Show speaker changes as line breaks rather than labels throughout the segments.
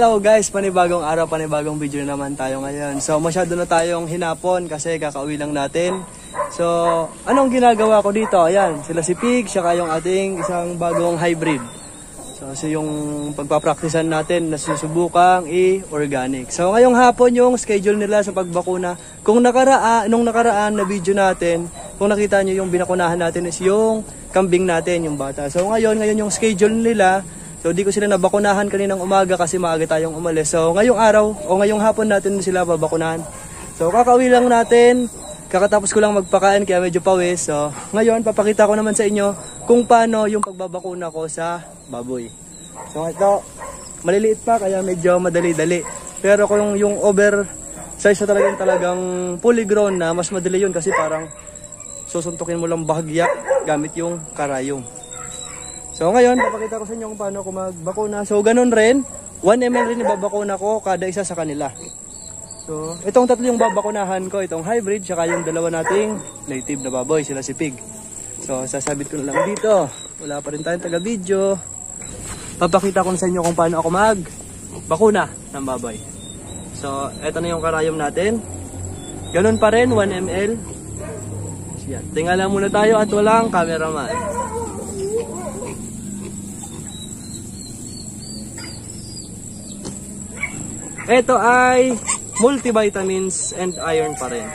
Hello guys, panibagong araw, panibagong video naman tayo ngayon. So masyado na tayong hinapon kasi kakauwi lang natin. So anong ginagawa ko dito? Ayan, sila si Pig, saka yung ating isang bagong hybrid. So yung pagpapraktisan natin na susubukang i-organic. So ngayong hapon yung schedule nila sa pagbakuna. Nung nakaraan na video natin, kung nakita nyo yung binakunahan natin is yung kambing natin, yung bata. So ngayon yung schedule nila. So di ko sila nabakunahan kaninang umaga kasi maaga tayong umalis. So ngayong araw o ngayong hapon natin sila babakunahan. So kakauwi lang natin, kakatapos ko lang magpakain kaya medyo pawis. So ngayon papakita ko naman sa inyo kung paano yung pagbabakuna ko sa baboy. So ito, maliliit pa kaya medyo madali-dali. Pero kung yung oversize na talagang fully grown na, mas madali yun kasi parang susuntukin mo lang bahagya gamit yung karayom. So ngayon, papakita ko sa inyo kung paano ako magbakuna. So ganun rin, 1 ml rin ibabakuna ko kada isa sa kanila. So itong tatlo yung babakunahan ko, itong hybrid, saka yung dalawa nating native na baboy, sila si Pig. So sasabit ko na lang dito. Wala pa rin tayong taga-video. Papakita ko sa inyo kung paano ako magbakuna ng baboy. So eto na yung karayom natin. Ganun pa rin, 1 ml. Yan. Tingala muna tayo at walang cameraman. Ito ay multivitamins and iron pa rin.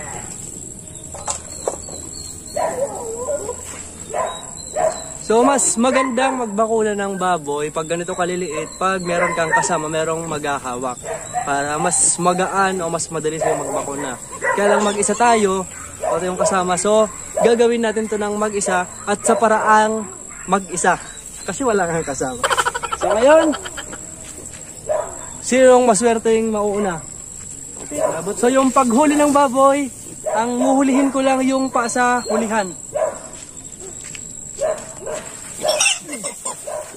So mas magandang magbakuna ng baboy pag ganito kaliliit, pag meron kang kasama, merong maghahawak. Para mas magaan o mas madali sa'yo magbakuna. Kaya lang mag-isa tayo, o yung kasama. So gagawin natin to ng mag-isa at sa paraang mag-isa. Kasi wala kang kasama. So ngayon, sinong maswerteng mauuna? So yung paghuli ng baboy, ang huhulihin ko lang yung pa sa hulihan.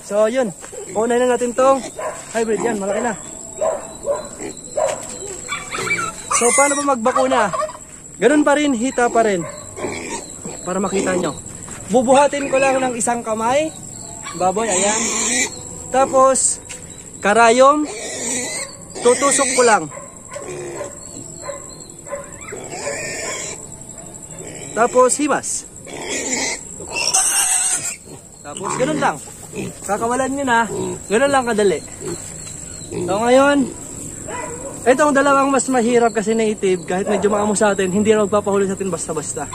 So yun, unahin na natin tong hybrid yan, malaki na. So paano ba magbakuna? Ganun pa rin, hita pa rin. Para makita nyo. Bubuhatin ko lang ng isang kamay. Baboy, ayan. Tapos, karayom. Tutusok ko lang. Tapos himas. Tapos ganun lang. Kakawalan nyo na. Ganun lang kadali. So ngayon, itong dalawang mas mahirap kasi native, kahit medyo maamo sa atin, hindi na magpapahuli sa atin basta-basta.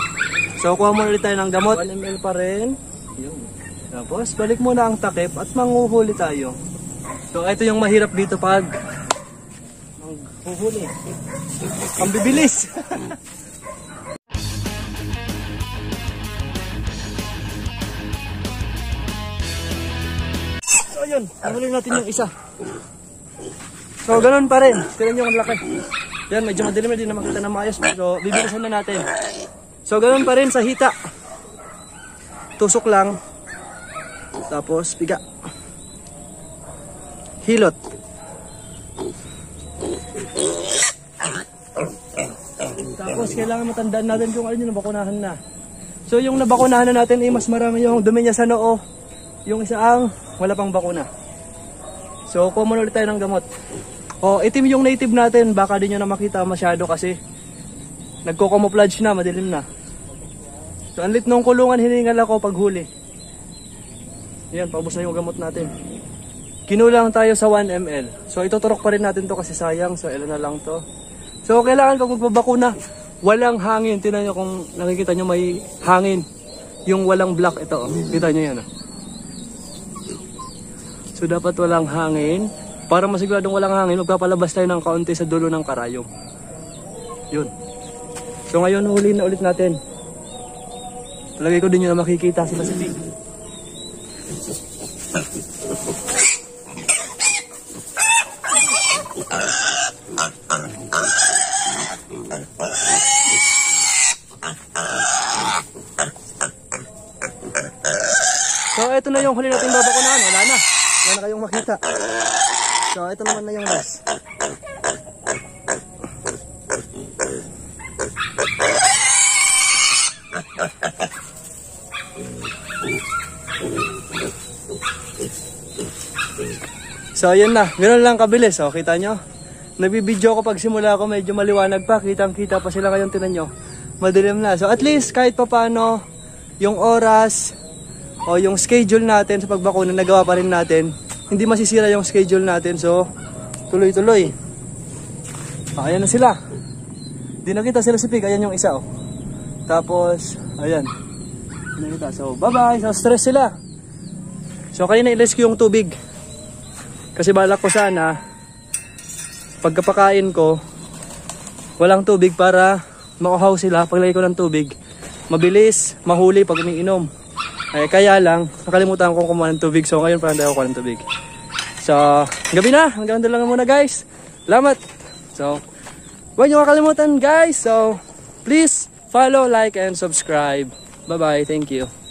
So kuha muna ulit tayo ng gamot. 1 ml pa rin. Yun. Tapos balik muna ang takip at manguhuli tayo. So ito yung mahirap dito pag huhuli. Ang bibilis. So ayun, nahuli natin yung isa. So ganun pa rin. Tignan nyo ang laki. Yan, medyo madilim na din na makita na maayos. So bibilisan na natin. So ganun pa rin sa hita. Tusok lang. Tapos piga. Hilot. Tapos kailangan matandaan natin kung alin yung nabakunahan na. So yung nabakunahan na natin ay mas marami yung dumi niya sa noo. Yung isa ang wala pang bakuna. So kuha muna ulit tayo ng gamot. O itim yung native natin, baka di nyo na makita masyado kasi nagko-camouflage na, madilim na. So anlit nung kulungan hiningal ako pag huli. Yan, paubos na yung gamot natin. Kinulang tayo sa 1 ml. So ituturok pa rin natin to kasi sayang. So ilan na lang to. So kailangan kung magbabakuna, walang hangin. Tingnan nyo kung nakikita nyo may hangin. Yung walang black ito. Oh. Kita nyo yan. Oh. So dapat walang hangin. Para masiguradong walang hangin, magpapalabas tayo ng kaunti sa dulo ng karayom. Yun. So ngayon huli na ulit natin. Talagay ko din nyo na makikita sila si Pig. So ito na yung huli natin babakunahan, wala na. Wala na kayong makita. So ito naman na yung last. So ayun na, ganoon lang kabilis. So kita nyo, nabibidyo ko pag simula ko medyo maliwanag pa, kitang kita pa sila ngayon, tinan nyo, madilim na. So at least kahit pa paano, yung oras o yung schedule natin sa pagbakuna, nagawa pa rin natin. Hindi masisira yung schedule natin, so tuloy-tuloy. Ayan na sila. Di nakita sila si Pig, ayan yung isa oh. Tapos, ayan. Nakita. So bye bye, so stress sila. So kanina ilis ko yung tubig. Kasi balak ko sana pagkapakain ko walang tubig para mauhaw sila. Paglagay ko ng tubig mabilis mahuli pag umiinom. Kaya lang nakalimutan kong kumuha ng tubig. So ngayon parang tayo kuha ng tubig. So gabi na, hanggang doon lang muna guys. Salamat. So huwag nyo makalimutan guys. So please follow, like and subscribe. Bye bye, thank you.